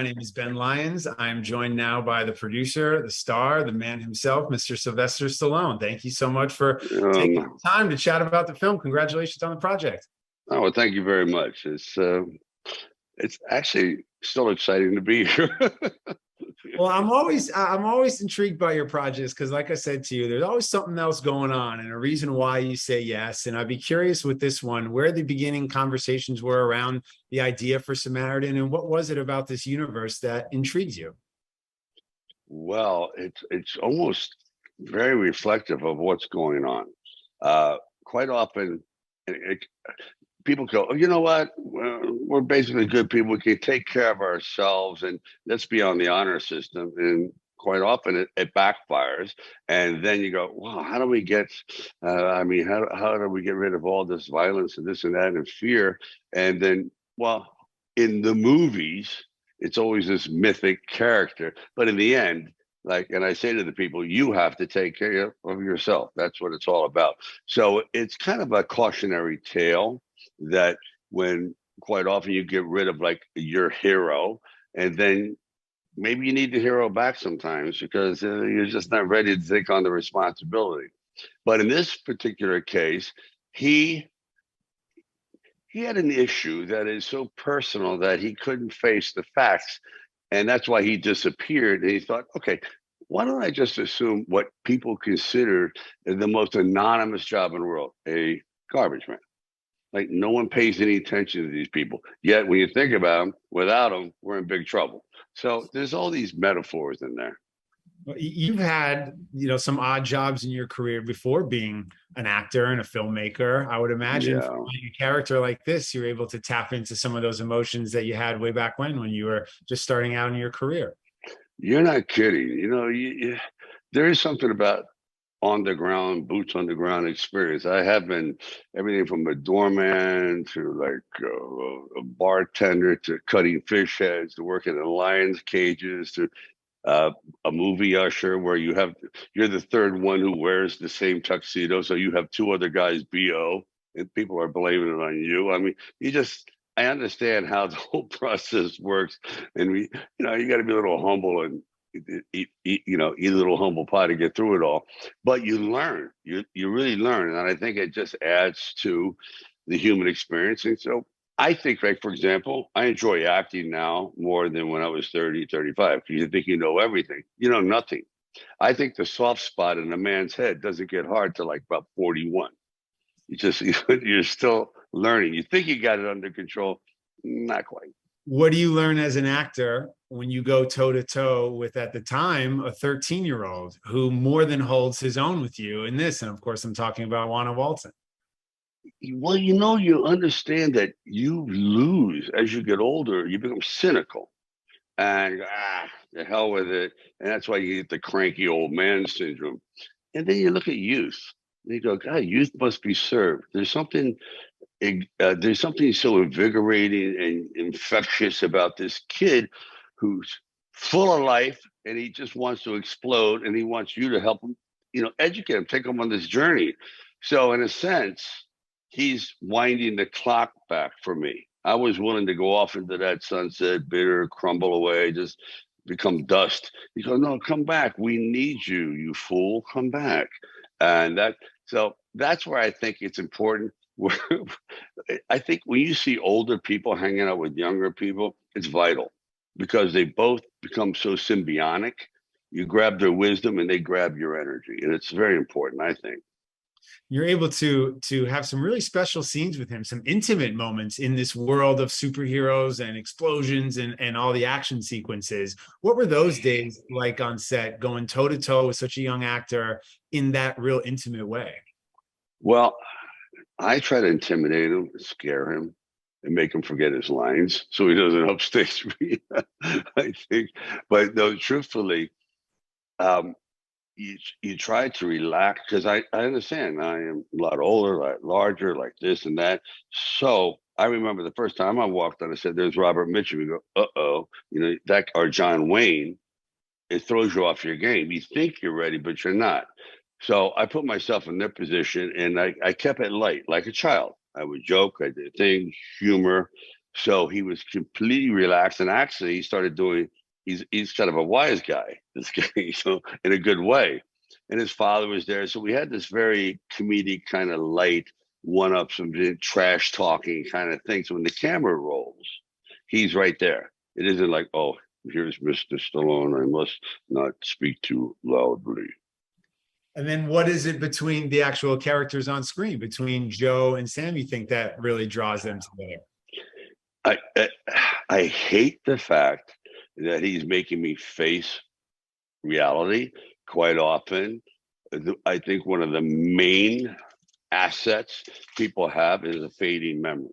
name is Ben Lyons. I'm joined now by the producer, the star, the man himself, Mr. Sylvester Stallone. Thank you so much for taking the time to chat about the film. Congratulations on the project. Oh, well, thank you very much. It's actually still exciting to be here. Well, I'm always intrigued by your projects because, like I said to you, there's always something else going on and a reason why you say yes. And I'd be curious with this one, where the beginning conversations were around the idea for Samaritan, and what was it about this universe that intrigues you? Well, it's almost very reflective of what's going on. Quite often, people go, oh, you know what? We're basically good people. We can take care of ourselves, and let's be on the honor system. And quite often, it backfires. And then you go, wow, how do we get? How do we get rid of all this violence and this and that and fear? And then, well, in the movies, it's always this mythic character, but in the end. And I say to the people, you have to take care of yourself. That's what it's all about. So it's kind of a cautionary tale that when quite often you get rid of like your hero, and then maybe you need the hero back sometimes because you're just not ready to take on the responsibility. But in this particular case, he had an issue that is so personal that he couldn't face the facts. And that's why he disappeared. And he thought, okay, why don't I just assume what people consider the most anonymous job in the world, a garbage man? Like no one pays any attention to these people. Yet when you think about them, without them, we're in big trouble. So there's all these metaphors in there. You've had, some odd jobs in your career before being an actor and a filmmaker. I would imagine for a character like this, you're able to tap into some of those emotions that you had way back when you were just starting out in your career. You're not kidding. There is something about on the ground, boots on the ground experience. I have been everything from a doorman to like a bartender to cutting fish heads to working in lions cages to a movie usher where you're the third one who wears the same tuxedo, so you have two other guys BO and people are blaming it on you. I mean, I understand how the whole process works, and you got to be a little humble and eat a little humble pie to get through it all. But you learn, you really learn, and I think it just adds to the human experience. And so I think, like, for example, I enjoy acting now more than when I was 30, 35, because you think you know everything. You know nothing. I think the soft spot in a man's head doesn't get hard till like about 41. You're still learning. You think you got it under control, not quite. What do you learn as an actor when you go toe to toe with, at the time, a 13-year-old who more than holds his own with you in this? And of course, I'm talking about Walton. Well, you understand that you lose as you get older. You become cynical, and the hell with it. And that's why you get the cranky old man syndrome. And then you look at youth, and you go, God, youth must be served. There's something so invigorating and infectious about this kid who's full of life, and he just wants to explode, and he wants you to help him, educate him, take him on this journey. So in a sense, he's winding the clock back for me. I was willing to go off into that sunset, bitter, crumble away, just become dust. He goes, no, come back. We need you, you fool. Come back. And that's where I think it's important. I think when you see older people hanging out with younger people, it's vital because they both become so symbiotic. You grab their wisdom and they grab your energy. And it's very important, I think. You're able to have some really special scenes with him, some intimate moments in this world of superheroes and explosions and all the action sequences. What were those days like on set, going toe to toe with such a young actor in that real intimate way? Well, I try to intimidate him, scare him, and make him forget his lines so he doesn't upstage me, I think. But no, truthfully, you try to relax because I understand I am a lot older, a lot larger, like this and that. So I remember the first time I walked on, I said, there's Robert Mitchum. You go, uh-oh, that, or John Wayne. It throws you off your game. You think you're ready, but you're not. So I put myself in their position and I kept it light, like a child. I would joke, I did things, humor, So he was completely relaxed, and actually he started doing. He's kind of a wise guy, this guy, so in a good way. And his father was there, so we had this very comedic kind of light, one up some trash talking kind of thing. So when the camera rolls, he's right there. It isn't like, oh, here's Mr. Stallone. I must not speak too loudly. And then what is it between the actual characters on screen, between Joe and Sam, you think that really draws them together? I hate the fact that he's making me face reality quite often. I think one of the main assets people have is a fading memory.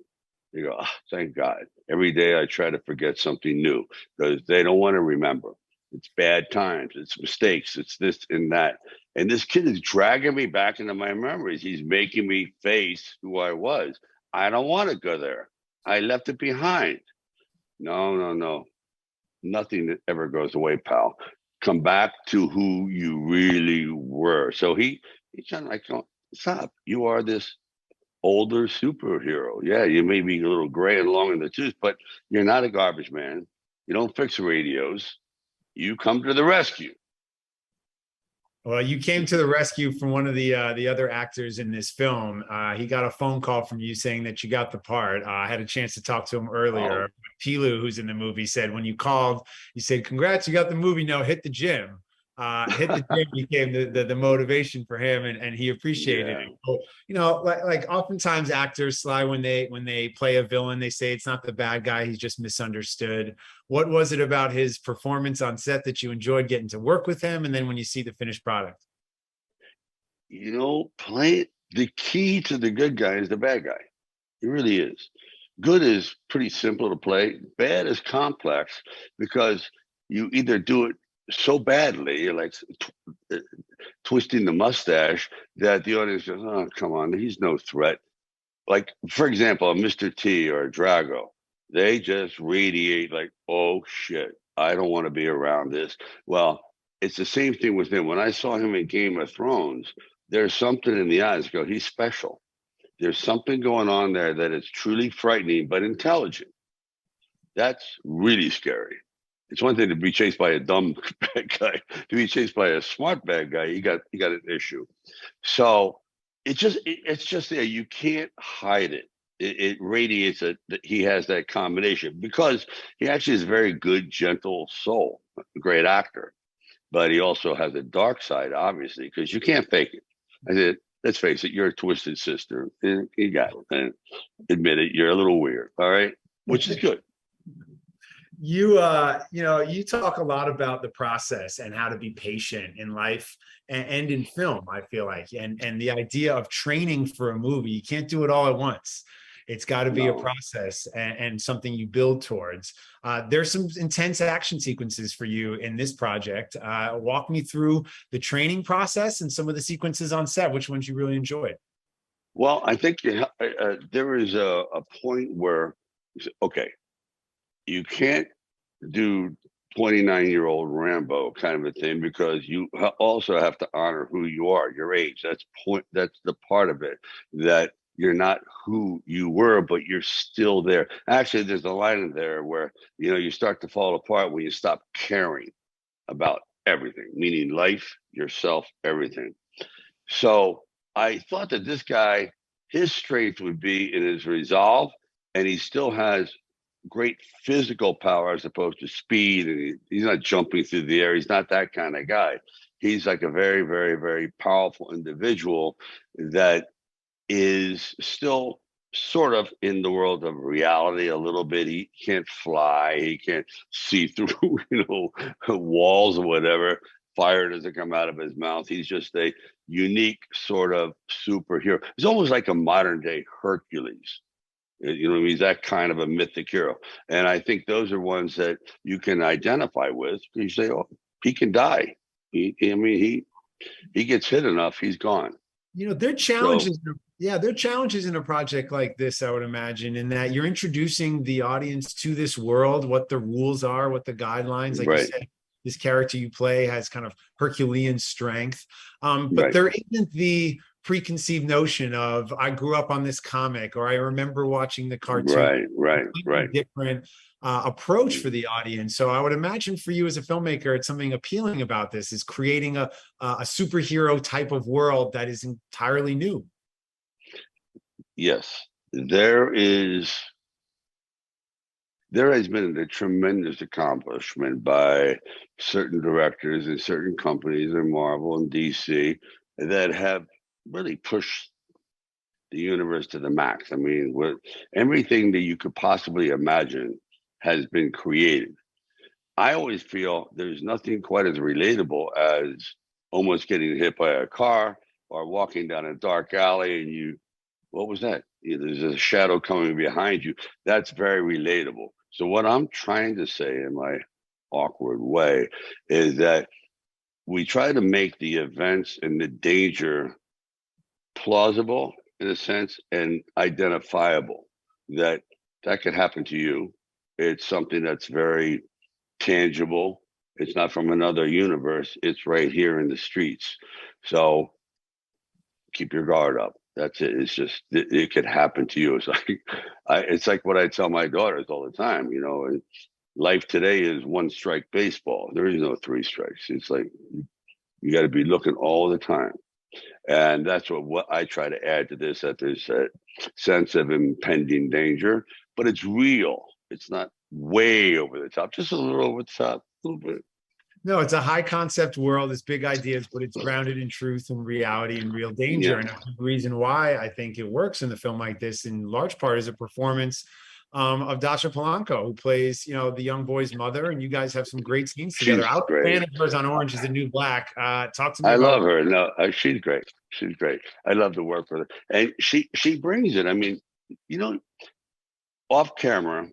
You go, oh, thank God. Every day I try to forget something new because they don't want to remember. It's bad times, it's mistakes, it's this and that. And this kid is dragging me back into my memories. He's making me face who I was. I don't want to go there. I left it behind. No. Nothing that ever goes away, pal. Come back to who you really were. So he's kind of like, stop. You are this older superhero. Yeah, you may be a little gray and long in the tooth, but you're not a garbage man. You don't fix radios. You come to the rescue. Well, you came to the rescue from one of the other actors in this film. He got a phone call from you saying that you got the part. I had a chance to talk to him earlier. Oh. Pilou, who's in the movie, said when you called, you said, "Congrats, you got the movie. Now hit the gym." Hit the gym became the motivation for him, and he appreciated it. So, you know, like oftentimes actors, Sly, when they play a villain, they say it's not the bad guy, he's just misunderstood. What was it about his performance on set that you enjoyed getting to work with him, and then when you see the finished product? You know, the key to the good guy is the bad guy. It really is. Good is pretty simple to play. Bad is complex because you either do it so badly, like twisting the mustache, that the audience goes, "Oh, come on, he's no threat." Like, for example, a Mr. T or a Drago, they just radiate like, "Oh shit, I don't want to be around this." Well, it's the same thing with him. When I saw him in Game of Thrones, there's something in the eyes. Go, he's special. There's something going on there that is truly frightening but intelligent. That's really scary. It's one thing to be chased by a dumb bad guy. To be chased by a smart bad guy, you got an issue. So it's just there. You can't hide it. It radiates that he has that combination because he actually is a very good, gentle soul, a great actor. But he also has a dark side, obviously, because you can't fake it. I said, let's face it, you're a twisted sister. You got it. And admit it, you're a little weird, all right? Which is good. You you talk a lot about the process and how to be patient in life and in film, I feel like, and the idea of training for a movie. You can't do it all at once. It's got to be a process and something you build towards. There's some intense action sequences for you in this project. Walk me through the training process and some of the sequences on set. Which ones you really enjoyed? Well, I think there is a point where, okay, you can't do 29-year-old Rambo kind of a thing because you also have to honor who you are, your age. That's the part of it, that you're not who you were, but you're still there. Actually, there's a line in there where, you start to fall apart when you stop caring about everything, meaning life, yourself, everything. So I thought that this guy, his strength would be in his resolve, and he still has great physical power as opposed to speed. And he's not jumping through the air. He's not that kind of guy. He's like a very, very, very powerful individual that is still sort of in the world of reality a little bit. He can't fly. He can't see through, walls or whatever. Fire doesn't come out of his mouth. He's just a unique sort of superhero. He's almost like a modern day Hercules. He's that kind of a mythic hero. And I think those are ones that you can identify with. You say, oh, he can die. He gets hit enough, he's gone. There are challenges. There are challenges in a project like this, I would imagine, in that you're introducing the audience to this world, what the rules are, what the guidelines, like you said, this character you play has kind of Herculean strength. But there isn't the preconceived notion of I grew up on this comic or I remember watching the cartoon. Right. Different approach for the audience. So I would imagine for you as a filmmaker, it's something appealing about this is creating a superhero type of world that is entirely new. Yes, there has been a tremendous accomplishment by certain directors and certain companies in Marvel and DC that have really pushed the universe to the max. I mean, everything that you could possibly imagine has been created. I always feel there's nothing quite as relatable as almost getting hit by a car or walking down a dark alley and what was that? There's a shadow coming behind you. That's very relatable. So what I'm trying to say in my awkward way is that we try to make the events and the danger plausible in a sense and identifiable that could happen to you. It's something that's very tangible. It's not from another universe. It's right here in the streets. So keep your guard up. That's it. It's just it could happen to you. It's like what I tell my daughters all the time. And life today is one strike baseball. There is no three strikes. It's like you got to be looking all the time, and that's what I try to add to this. That there's a sense of impending danger, but it's real. It's not way over the top. Just a little over the top, a little bit. No, it's a high concept world. It's big ideas, but it's grounded in truth and reality and real danger. Yeah. And the reason why I think it works in a film like this, in large part, is a performance of Dascha Polanco, who plays, the young boy's mother. And you guys have some great scenes together. I was a fan of hers on Orange Is the New Black. Talk to me. I love her. No, she's great. She's great. I love to work with her, and she brings it. I mean, off camera,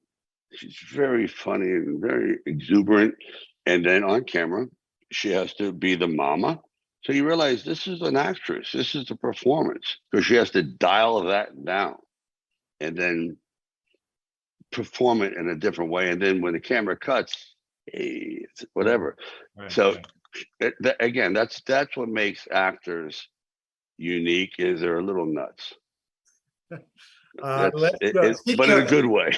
she's very funny and very exuberant. And then on camera, she has to be the mama. So you realize this is an actress. This is a performance because she has to dial that down and then perform it in a different way. And then when the camera cuts, hey, it's whatever. Right. So again, that's what makes actors unique is they're a little nuts. But in a good way.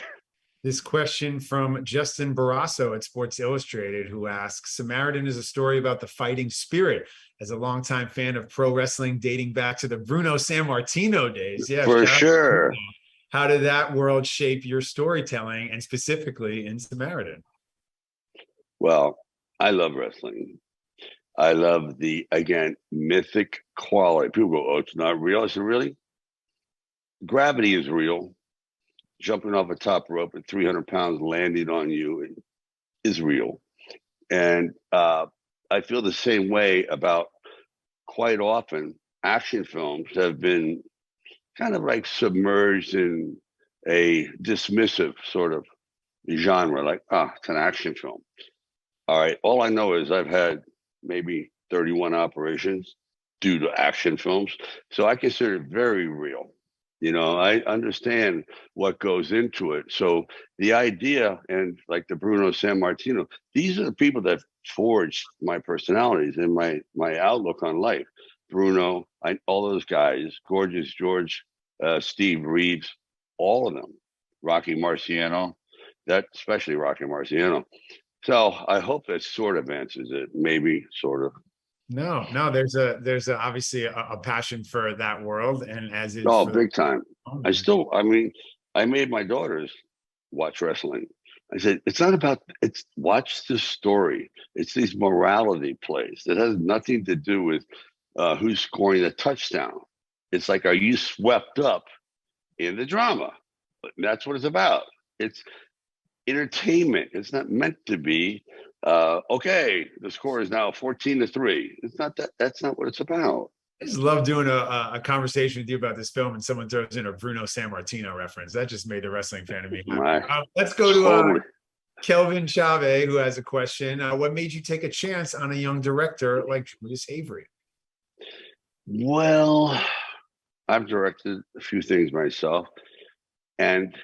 This question from Justin Barrasso at Sports Illustrated, who asks, Samaritan is a story about the fighting spirit. As a longtime fan of pro wrestling dating back to the Bruno Sammartino days. Yeah, for sure. How did that world shape your storytelling and specifically in Samaritan? Well, I love wrestling. I love the, again, mythic quality. People go, oh, it's not real. I said, really? Gravity is real. Jumping off a top rope at 300 pounds landing on you is real. And I feel the same way about quite often action films have been kind of like submerged in a dismissive sort of genre, like, it's an action film. All right, all I know is I've had maybe 31 operations due to action films. So I consider it very real. I understand what goes into it. So the idea, and like the Bruno Sammartino, these are the people that forged my personalities and my outlook on life. Bruno, all those guys, Gorgeous George, Steve Reeves, all of them, Rocky Marciano, especially Rocky Marciano. So I hope that sort of answers it, maybe sort of. No, there's obviously a passion for that world, and as is big time. I made my daughters watch wrestling. I said, it's watch the story. It's these morality plays that has nothing to do with who's scoring a touchdown. It's like, are you swept up in the drama? That's what it's about. It's entertainment. It's not meant to be okay, the score is now 14-3. It's not that. That's not what it's about. I just love doing a conversation with you about this film and someone throws in a Bruno Sammartino reference. That just made the wrestling fan of me happy. Let's go to Kelvin Chave, who has a question. What made you take a chance on a young director like Julius Avery? Well, I've directed a few things myself, and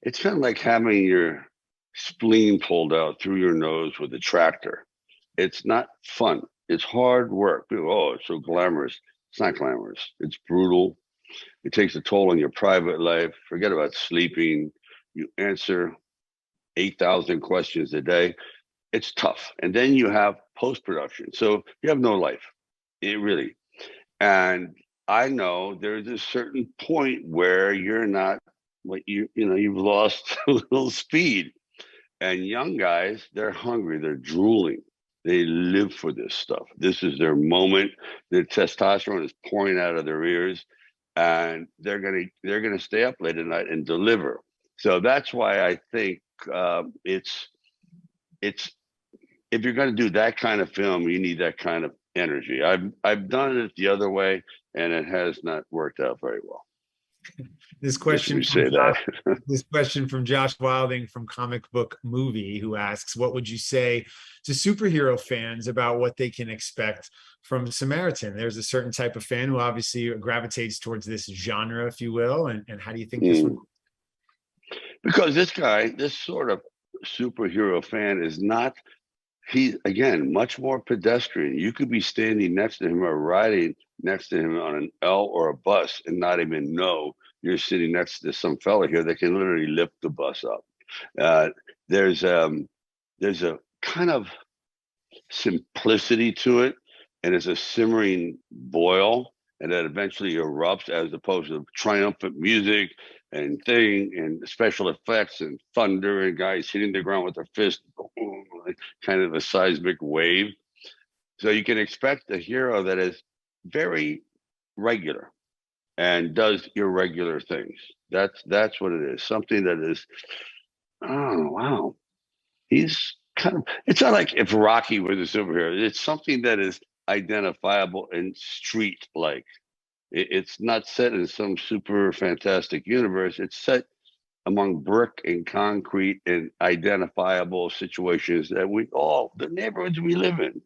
it's kind of like having your spleen pulled out through your nose with a tractor. It's not fun. It's hard work. People, it's so glamorous. It's not glamorous. It's brutal. It takes a toll on your private life. Forget about sleeping. You answer 8,000 questions a day. It's tough. And then you have post-production. So you have no life. It really. And I know there's a certain point where you're not like you've lost a little speed. And young guys, they're hungry, they're drooling. They live for this stuff. This is their moment. The testosterone is pouring out of their ears, and they're gonna stay up late at night and deliver. So that's why I think it's if you're going to do that kind of film, you need that kind of energy. I've done it the other way, and it has not worked out very well. This question say that. This question from Josh Wilding from Comic Book Movie, who asks, what would you say to superhero fans about what they can expect from Samaritan? There's a certain type of fan who obviously gravitates towards this genre, if you will. And how do you think this one? Because this guy, this sort of superhero fan is not, he's, again, much more pedestrian. You could be standing next to him or riding next to him on an L or a bus and not even know you're sitting next to some fella here that can literally lift the bus up. There's a kind of simplicity to it, and it's a simmering boil, and that eventually erupts, as opposed to triumphant music and thing and special effects and thunder and guys hitting the ground with their fist, kind of a seismic wave. So you can expect a hero that is very regular and does irregular things. That's what it is. Something that is, oh wow, he's kind of. It's not like if Rocky was a superhero. It's something that is identifiable and street-like. It's not set in some super fantastic universe. It's set among brick and concrete and identifiable situations that the neighborhoods we live in.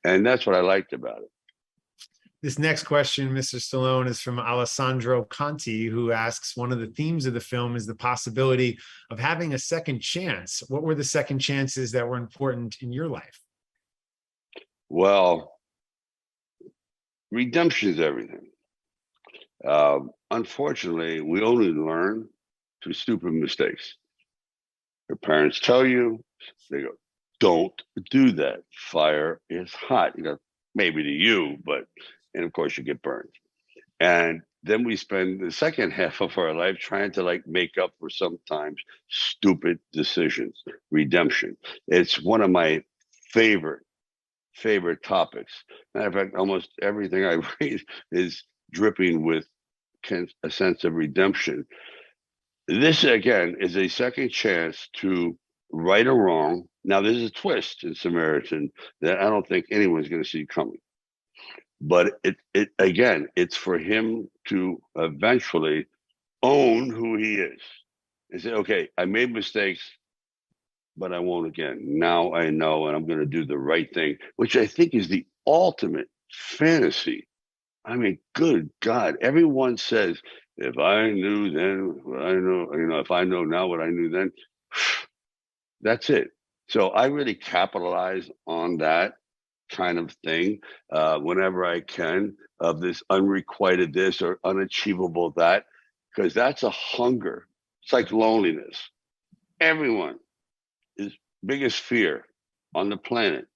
And that's what I liked about it. This next question, Mr. Stallone, is from Alessandro Conti, who asks, one of the themes of the film is the possibility of having a second chance. What were the second chances that were important in your life? Well, redemption is everything. Unfortunately, we only learn through stupid mistakes. Your parents tell you, they go, don't do that. Fire is hot. Maybe to you, and of course you get burned. And then we spend the second half of our life trying to make up for sometimes stupid decisions. Redemption. It's one of my favorite topics. Matter of fact, almost everything I read is dripping with a sense of redemption. This, again, is a second chance to right a wrong. Now, there's a twist in Samaritan that I don't think anyone's going to see coming. But it's for him to eventually own who he is and say, okay, I made mistakes, but I won't again. Now I know, and I'm going to do the right thing, which I think is the ultimate fantasy. I mean, good God, everyone says, if I knew then what I know, if I know now what I knew then, that's it. So I really capitalize on that kind of thing whenever I can, of this unrequited this or unachievable that, because that's a hunger. It's like loneliness. Everyone, his biggest fear on the planet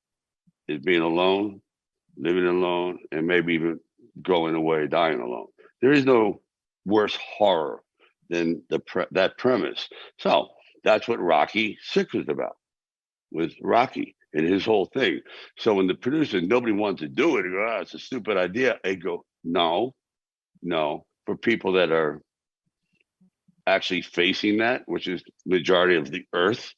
is being alone, living alone, and maybe even going away, dying alone. There is no worse horror than that premise. So that's what Rocky 6 was about, with Rocky and his whole thing. So when the producer, nobody wanted to do it, they go, it's a stupid idea. I go, no. For people that are actually facing that, which is majority of the earth,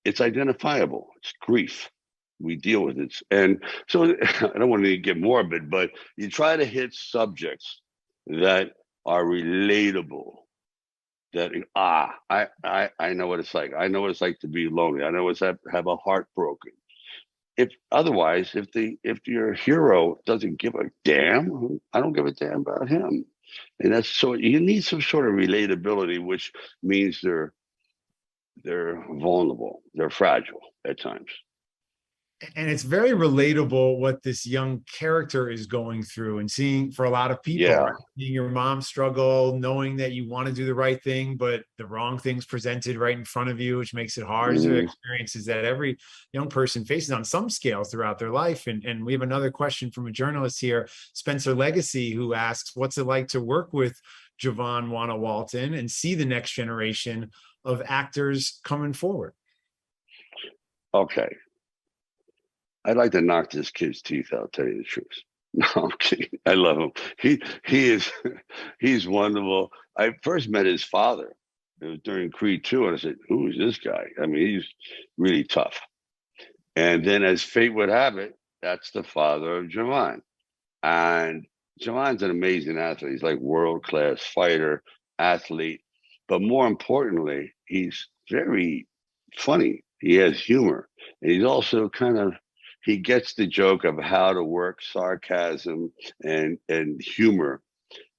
it's identifiable. It's grief. We deal with it. And so I don't want to get morbid, but you try to hit subjects that are relatable, that I know what it's like. I know what it's like to be lonely. I know what it's like to have a heart broken. If your hero doesn't give a damn, I don't give a damn about him. And that's, so you need some sort of relatability, which means they're vulnerable, they're fragile at times. And it's very relatable what this young character is going through, and seeing for a lot of people, Yeah. right? Seeing your mom struggle, knowing that you want to do the right thing, but the wrong thing's presented right in front of you, which makes it hard. These are Mm, experiences that every young person faces on some scale throughout their life. And we have another question from a journalist here, Spencer Legacy, who asks, what's it like to work with Javon Walton and see the next generation of actors coming forward? okay. I'd like to knock this kid's teeth out, tell you the truth. No, I'm kidding. I love him. He is he's wonderful. I first met his father. It was during Creed 2, and I said, who is this guy? I mean, he's really tough. And then as fate would have it, that's the father of Javon. And Javon's an amazing athlete. He's like world-class fighter, athlete. But more importantly, he's very funny. He has humor. And he's also kind of he gets the joke of how to work sarcasm and humor.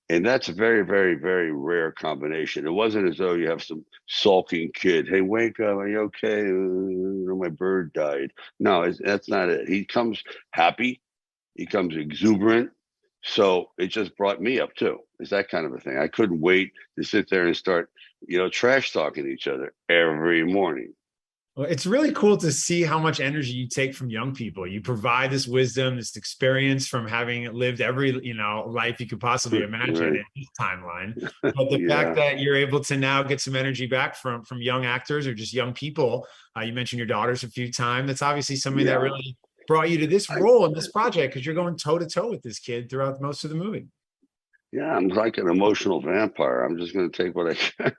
And that's a very, very, very rare combination. It wasn't as though you have some sulking kid. Hey, wake up! Are you okay? My bird died. No, that's not it. He comes happy. He comes exuberant. So it just brought me up too. It's that kind of a thing. I couldn't wait to sit there and start, trash talking each other every morning. Well, it's really cool to see how much energy you take from young people. You provide this wisdom, this experience from having lived every, life you could possibly imagine Right. in this timeline. But the fact Yeah. that you're able to now get some energy back from young actors or just young people, you mentioned your daughters a few times. That's obviously something that Yeah. really brought you to this I, role in this project, because you're going toe to toe with this kid throughout most of the movie. yeah. I'm like an emotional vampire. I'm just going to take what I can.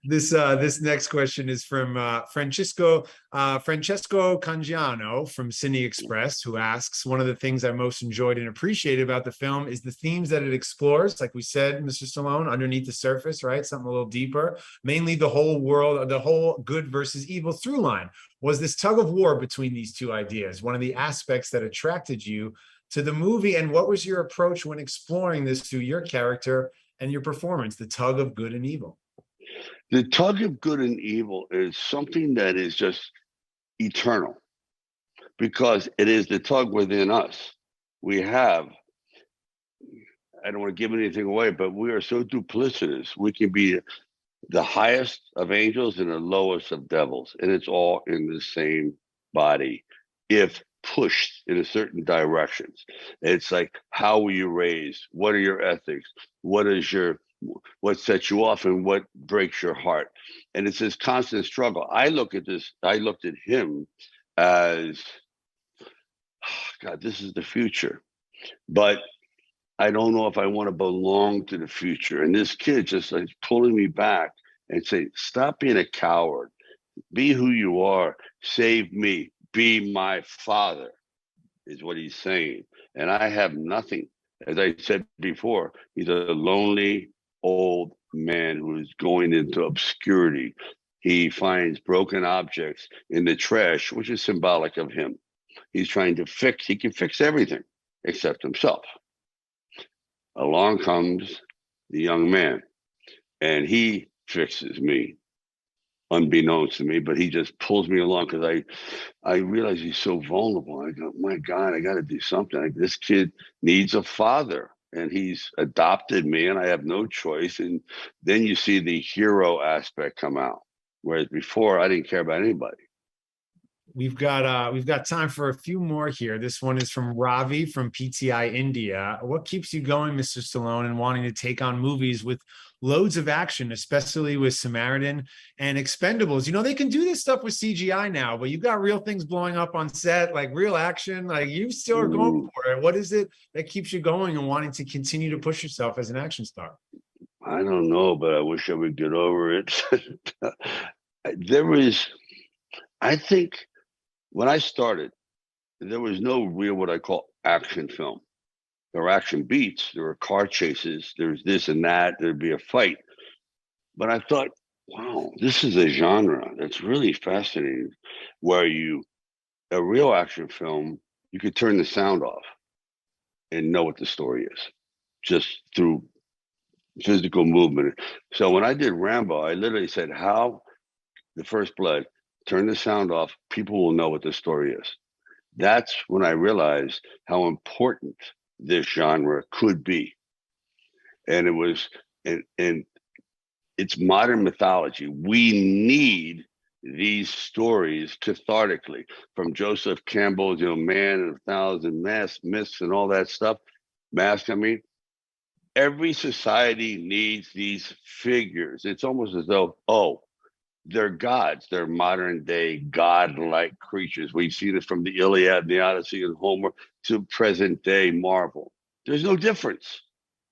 This next question is from Francesco Cangiano from Cine Express, who asks, one of the things I most enjoyed and appreciated about the film is the themes that it explores. Like we said, Mr. Stallone, underneath the surface, right? Something a little deeper. Mainly the whole world, the whole good versus evil through line was this tug of war between these two ideas. One of the aspects that attracted you to the movie, and what was your approach when exploring this through your character and your performance, the tug of good and evil? The tug of good and evil is something that is just eternal because it is the tug within us. We have, I don't want to give anything away, but we are so duplicitous. We can be the highest of angels and the lowest of devils, and it's all in the same body if pushed in a certain directions. It's like, how were you raised? What are your ethics? What sets you off and what breaks your heart? And it's this constant struggle. I looked at him as, God, this is the future. But I don't know if I want to belong to the future. And this kid just like pulling me back and say, stop being a coward. Be who you are. Save me. Be my father, is what he's saying. And I have nothing. As I said before, he's a lonely old man who is going into obscurity. He finds broken objects in the trash, which is symbolic of him. He can fix everything except himself. Along comes the young man, and he fixes me, unbeknownst to me, but he just pulls me along because I realize he's so vulnerable. I go, my God, I got to do something. This kid needs a father, and he's adopted me, and I have no choice. And then you see the hero aspect come out, whereas before I didn't care about anybody. We've got time for a few more here. This one is from Ravi from PTI India. What keeps you going, Mr. Stallone, and wanting to take on movies with loads of action, especially with Samaritan and Expendables? They can do this stuff with CGI now, but you've got real things blowing up on set, like real action. Like, you still are going for it. What is it that keeps you going and wanting to continue to push yourself as an action star? I don't know, but I wish I would get over it. I think when I started, there was no real what I call action film. There were action beats, there were car chases, there's this and that, there'd be a fight. But I thought, wow, this is a genre that's really fascinating where a real action film, you could turn the sound off and know what the story is just through physical movement. So when I did Rambo, I literally said, how the First Blood, turn the sound off, people will know what the story is. That's when I realized how important this genre could be. And it was, and it's modern mythology. We need these stories cathartically, from Joseph Campbell's, Man and a Thousand Myths and all that stuff. I mean, every society needs these figures. It's almost as though, oh, they're gods. They're modern day godlike creatures. We've seen it from the Iliad and the Odyssey and Homer to present day Marvel. There's no difference.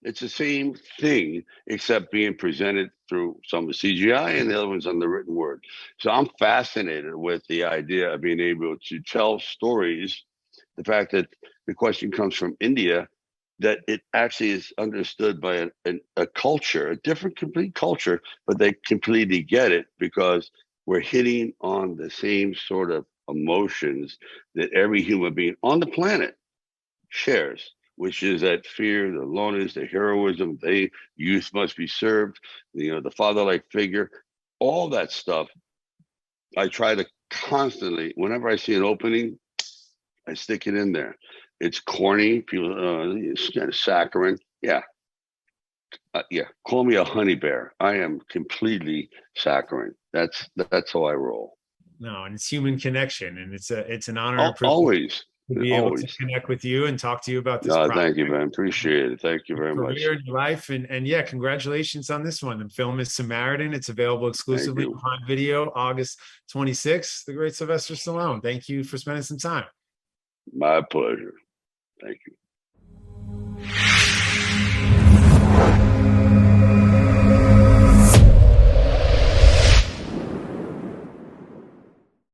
It's the same thing, except being presented through some CGI and the other one's on the written word. So I'm fascinated with the idea of being able to tell stories. The fact that the question comes from India, that it actually is understood by a culture, a different complete culture, but they completely get it because we're hitting on the same sort of emotions that every human being on the planet shares, which is that fear, the loneliness, the heroism, youth must be served, the father-like figure, all that stuff. I try to constantly, whenever I see an opening, I stick it in there. It's corny. People, it's kind of saccharine. Yeah. Call me a honey bear. I am completely saccharine. That's how I roll. No, and it's human connection, and it's an honor and privilege Always. to be able to connect with you and talk to you about this project. Thank you, man. Appreciate it. Thank you very much. Career and life, and yeah, congratulations on this one. The film is Samaritan. It's available exclusively on Prime Video, August 26th. The great Sylvester Stallone. Thank you for spending some time. My pleasure. Thank you.